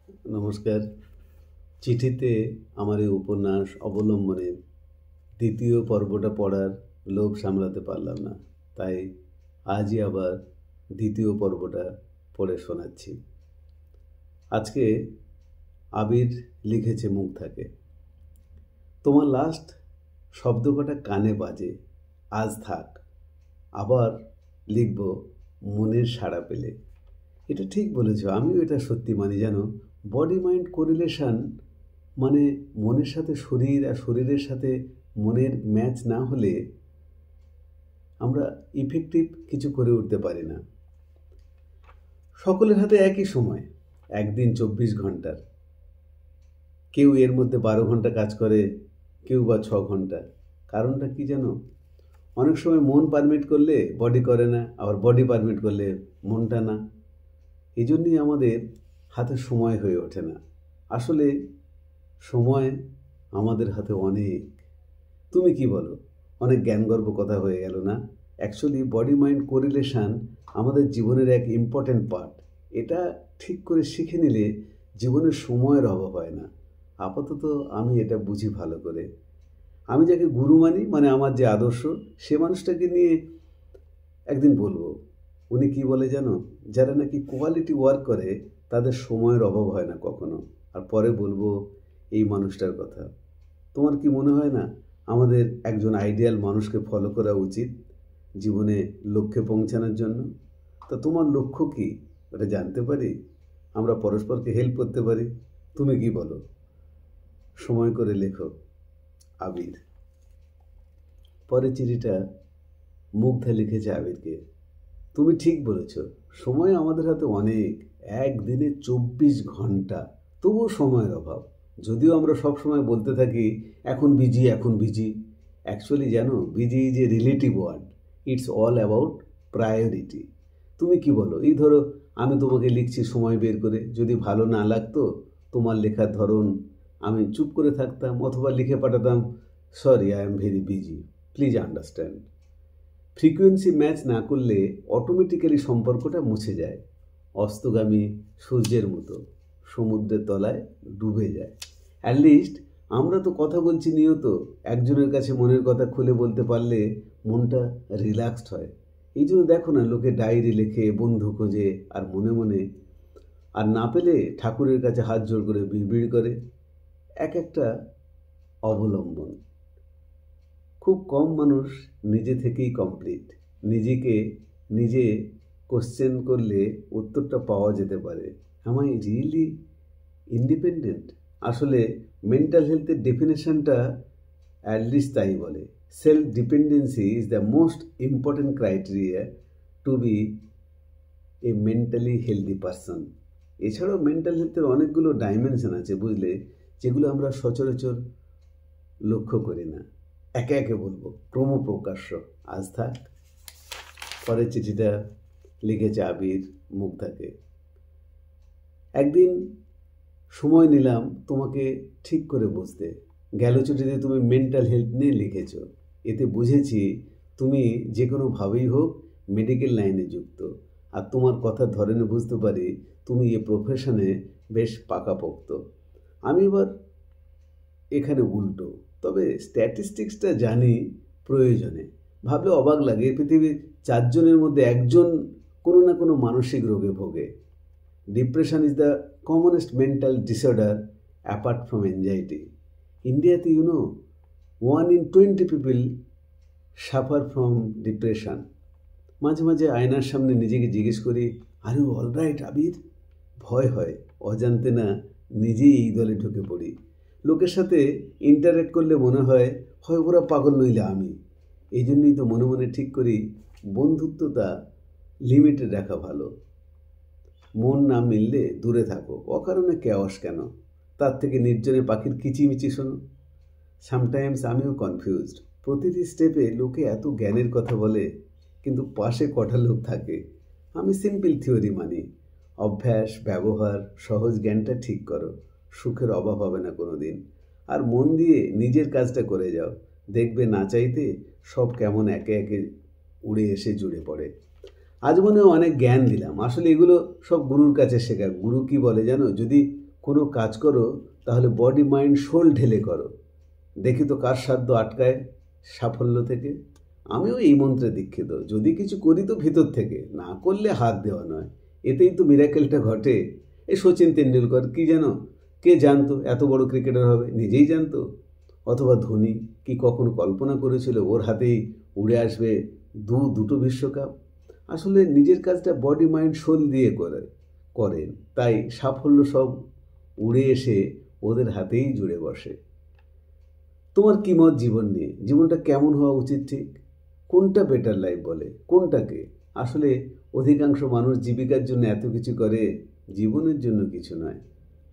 নমস্কার। চিঠিতে আমার এই উপন্যাস অবলম্বনের দ্বিতীয় পর্বটা পড়ার লোভ সামলাতে পারলাম না, তাই আজই আবার দ্বিতীয় পর্বটা পড়ে শোনাচ্ছি। আজকে আবির লিখেছে মুখ থাকে। তোমার লাস্ট শব্দ কটা কানে বাজে, আজ থাক, আবার লিখব মনের সাড়া পেলে। এটা ঠিক বলেছ, আমিও এটা সত্যি মানি। জানো, বডি মাইন্ড কোরিলেশন মানে মনের সাথে শরীর আর শরীরের সাথে মনের ম্যাচ না হলে আমরা ইফেক্টিভ কিছু করে উঠতে পারি না। সকলের হাতে একই সময়, একদিন 24 ঘন্টার। কেউ এর মধ্যে 12 ঘন্টা কাজ করে, কেউ বা 6 ঘন্টা। কারণটা কি জানো? অনেক সময় মন পারমিট করলে বডি করে না, আবার বডি পারমিট করলে মনটা না। এই জন্যই আমাদের হাতে সময় হয়ে ওঠে না। আসলে সময় আমাদের হাতে অনেক। তুমি কি বলো? অনেক জ্ঞানগর্ব কথা হয়ে গেল না? অ্যাকচুয়ালি বডি মাইন্ড কোরিলেশন আমাদের জীবনের এক ইম্পর্ট্যান্ট পার্ট। এটা ঠিক করে শিখে নিলে জীবনের সময়ের অভাব হয় না। আপাতত আমি এটা বুঝি ভালো করে। আমি যাকে গুরু মানি, মানে আমার যে আদর্শ, সে মানুষটাকে নিয়ে একদিন বলবো। উনি কি বলে জানো? যারা নাকি কোয়ালিটি ওয়ার্ক করে তাদের সময়ের অভাব হয় না কখনো। আর পরে বলবো এই মানুষটার কথা। তোমার কি মনে হয় না আমাদের একজন আইডিয়াল মানুষকে ফলো করা উচিত জীবনে লক্ষ্যে পৌঁছানোর জন্য? তা তোমার লক্ষ্য কি, ওটা জানতে পারি? আমরা পরস্পরকে হেল্প করতে পারি। তুমি কি বলো? সময় করে লেখো। আবির। পরে চিঠিটা মুগ্ধা লিখেছে আবিরকে। তুমি ঠিক বলেছ, সময় আমাদের হাতে অনেক। একদিনে 24 ঘন্টা, তবুও সময়ের অভাব। যদিও আমরা সব সময় বলতে থাকি এখন বিজি, এখন বিজি। অ্যাকচুয়ালি জানো, busy is a relative word. It's all about priority. তুমি কি বলো? এই ধরো, আমি তোমাকে লিখছি সময় বের করে, যদি ভালো না লাগতো তোমার লেখার ধরন, আমি চুপ করে থাকতাম অথবা লিখে পাঠাতাম, sorry I am very busy, please understand. Frequency match না করলে অটোমেটিক্যালি সম্পর্কটা মুছে যায়। অস্তগামী সূর্যের মতো সমুদ্রের তলায় ডুবে যায়। অ্যাটলিস্ট আমরা তো কথা বলছি নিয়ত, একজনের কাছে মনের কথা খুলে বলতে পারলে মনটা রিল্যাক্সড হয়। এই জন্য দেখো না, লোকে ডায়েরি লেখে, বন্ধু খোঁজে, আর মনে মনে, আর না পেলে ঠাকুরের কাছে হাত জোড় করে বিড়বিড় করে। এক একটা অবলম্বন। খুব কম মানুষ নিজে থেকেই কমপ্লিট। নিজেকে নিজে কোশ্চেন করলে উত্তরটা পাওয়া যেতে পারে, অ্যাম আই রিয়েলি ইন্ডিপেন্ডেন্ট? আসলে মেন্টাল হেলথের ডেফিনেশনটা অ্যাটলিস্ট তাই বলে। Self dependency is the most important criteria to be a mentally healthy person. এছাড়াও মেন্টাল হেলথের অনেকগুলো ডাইমেনশন আছে, বুঝলে, যেগুলো আমরা সচরাচর লক্ষ্য করি না। একে একে বলবো, ক্রমপ্রকাশ্য। আজ থাক। পরের চিঠিটা লিখেছে আবির মুগ্ধাকে। একদিন সময় নিলাম তোমাকে ঠিক করে বুঝতে। গেল ছুটিতে তুমি মেন্টাল হেলথ নিয়ে লিখেছ। এতে বুঝেছি তুমি যে কোনোভাবেই হোক মেডিকেল লাইনে যুক্ত। আর তোমার কথার ধরনে বুঝতে পারি তুমি এ প্রফেশনে বেশ পাকাপোক্ত। আমি এবার এখানে উল্টো, তবে স্ট্যাটিস্টিক্সটা জানি প্রয়োজনে। ভাবলে অবাক লাগে, পৃথিবীর 4জনের মধ্যে একজন কোনো না কোনো মানসিক রোগে ভোগে। Depression is the commonest mental disorder apart from anxiety. ইন্ডিয়াতে 1 in 20 people suffer from depression. মাঝে মাঝে আয়নার সামনে নিজেকে জিজ্ঞেস করি, আর ইউ অল রাইট আবির? ভয় হয়, অজান্তে না নিজেই এই দলে ঢুকে পড়ি। লোকের সাথে ইন্টারেক্ট করলে মনে হয় হয় ওরা পাগল নইলে আমি। এই জন্যই তো মনে মনে ঠিক করি বন্ধুত্বটা লিমিটেড রাখা ভালো। মন না মিললে দূরে থাকো, অকারণে কেওয়াস কেন? তার থেকে নির্জনে পাখির কিচিমিচি শোনো। সামটাইমস আমিও কনফিউজড। প্রতিটি স্টেপে লোকে এত জ্ঞানের কথা বলে, কিন্তু পাশে কটা লোক থাকে। আমি সিম্পল থিওরি মানি, অভ্যাস, ব্যবহার, সহজ জ্ঞানটা ঠিক করো, সুখের অভাব হবে না কোনো দিন। আর মন দিয়ে নিজের কাজটা করে যাও, দেখবে না চাইতে সব কেমন একে একে উড়ে এসে জুড়ে পড়ে। আজ মনে অনেক জ্ঞান দিলাম, আসলে এগুলো সব গুরুর কাছে শেখা। গুরু কি বলে জানো? যদি কোনো কাজ করো তাহলে বডি মাইন্ড সোল ঢেলে করো, দেখি তো কার সাধ্য আটকায় সাফল্য থেকে। আমিও এই মন্ত্রে দীক্ষিত, যদি কিছু করি তো ভিতর থেকে, না করলে হাত দেওয়া নয়, এতেই তো মিরাকেলটা ঘটে। এই সচিন তেন্ডুলকর কি যেন, কে জানতো এত বড় ক্রিকেটার হবে, নিজেই জানতো? অথবা ধোনি কি কখনো কল্পনা করেছিল ওর হাতেই উড়ে আসবে দুটো বিশ্বকাপ? আসলে নিজের কাজটা বডি মাইন্ড সোল দিয়ে করেন, তাই সাফল্য সব উড়ে এসে ওদের হাতেই জুড়ে বসে। তোমার কি মত জীবন নিয়ে? জীবনটা কেমন হওয়া উচিত ঠিক? কোনটা বেটার লাইফ বলে, কোনটাকে? আসলে অধিকাংশ মানুষ জীবিকার জন্য এত কিছু করে, জীবনের জন্য কিছু নয়।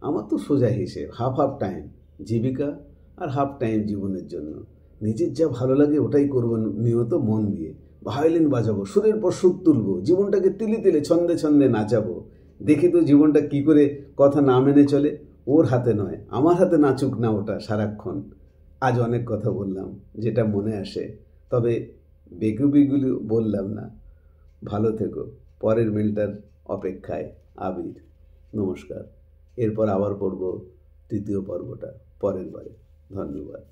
আমার তো সোজা হিসেব, হাফ হাফ টাইম জীবিকা আর হাফ টাইম জীবনের জন্য। নিজের যা ভালো লাগে ওটাই করবো নিয়ত মন দিয়ে। ভায়োলিন বাজাবো, সুরের পর সুর তুলবো, জীবনটাকে তিলে তিলে ছন্দে ছন্দে নাচাবো। দেখি তো জীবনটা কি করে কথা না মেনে চলে। ওর হাতে নয়, আমার হাতে নাচুক না ওটা সারাক্ষণ। আজ অনেক কথা বললাম, যেটা মনে আসে, তবে বেগুবিগুলো বললাম না। ভালো থেকো। পরের মেলটার অপেক্ষায় আবির। নমস্কার। এরপর আবার পড়ব তৃতীয় পর্বটা পরের বারে। ধন্যবাদ।